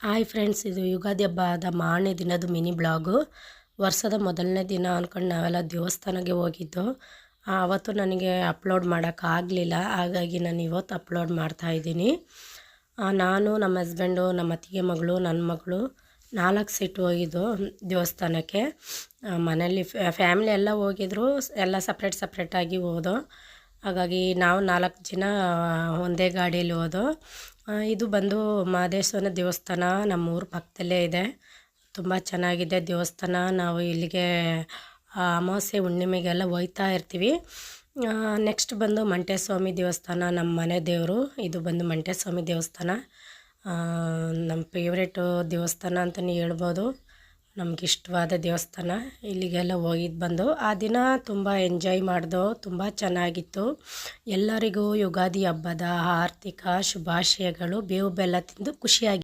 Hi friends, ಇದು ಯುಗಾದಿ ಹಬ್ಬದ ಮಾರನೇ ದಿನದ ಮಿನಿ ಬ್ಲಾಗು. ವರ್ಷದ ಮೊದಲನೇ ದಿನ ಅಂದ್ಕೊಂಡು ನಾವೆಲ್ಲ ದೇವಸ್ಥಾನಕ್ಕೆ ಹೋಗಿದ್ದು. ಆವತ್ತು ನನಗೆ ಅಪ್ಲೋಡ್ ಮಾಡೋಕ್ಕಾಗಲಿಲ್ಲ, ಹಾಗಾಗಿ ನಾನು ಇವತ್ತು ಅಪ್ಲೋಡ್ ಮಾಡ್ತಾಯಿದ್ದೀನಿ. ನಾನು, ನಮ್ಮ ಹಸ್ಬೆಂಡು, ನಮ್ಮ ಅತ್ತಿಗೆ ಮಗಳು, ನನ್ನ ಮಗಳು 4 ಸೀಟ್ ಹೋಗಿದ್ದು ದೇವಸ್ಥಾನಕ್ಕೆ. ಮನೇಲಿ ಫ್ಯಾಮಿಲಿ ಎಲ್ಲ ಹೋಗಿದ್ರು, ಎಲ್ಲ ಸಪ್ರೇಟಾಗಿ ಹೋದೋ. ಹಾಗಾಗಿ ನಾವು 4 ಜನ ಒಂದೇ ಗಾಡಿಯಲ್ಲಿ ಹೋದೋ. ಇದು ಬಂದು ಮಹದೇಶ್ವರನ ದೇವಸ್ಥಾನ, ನಮ್ಮೂರ ಪಕ್ಕದಲ್ಲೇ ಇದೆ. ತುಂಬ ಚೆನ್ನಾಗಿದೆ ದೇವಸ್ಥಾನ. ನಾವು ಇಲ್ಲಿಗೆ ಅಮಾವಾಸ್ಯೆ ಹುಣ್ಣಿಮೆಗೆಲ್ಲ ಹೋಗ್ತಾ ಇರ್ತೀವಿ. ನೆಕ್ಸ್ಟ್ ಬಂದು ಮಂಟೇಸ್ವಾಮಿ ದೇವಸ್ಥಾನ, ನಮ್ಮ ಮನೆ ದೇವರು. ಇದು ಬಂದು ಮಂಟೇಸ್ವಾಮಿ ದೇವಸ್ಥಾನ, ನಮ್ಮ ಫೇವ್ರೇಟು ದೇವಸ್ಥಾನ ಅಂತಲೇ ಹೇಳ್ಬೋದು. ನಮಗಿಷ್ಟವಾದ ದೇವಸ್ಥಾನ. ಇಲ್ಲಿಗೆಲ್ಲ ಹೋಗಿದ್ದು ಬಂದು ಆ ದಿನ ತುಂಬ ಎಂಜಾಯ್ ಮಾಡಿದೋ, ತುಂಬ ಚೆನ್ನಾಗಿತ್ತು. ಎಲ್ಲರಿಗೂ ಯುಗಾದಿ ಹಬ್ಬದ ಆರ್ಥಿಕ ಶುಭಾಶಯಗಳು. ಬೇವು ಬೆಲ್ಲ ತಿಂದು ಖುಷಿಯಾಗಿ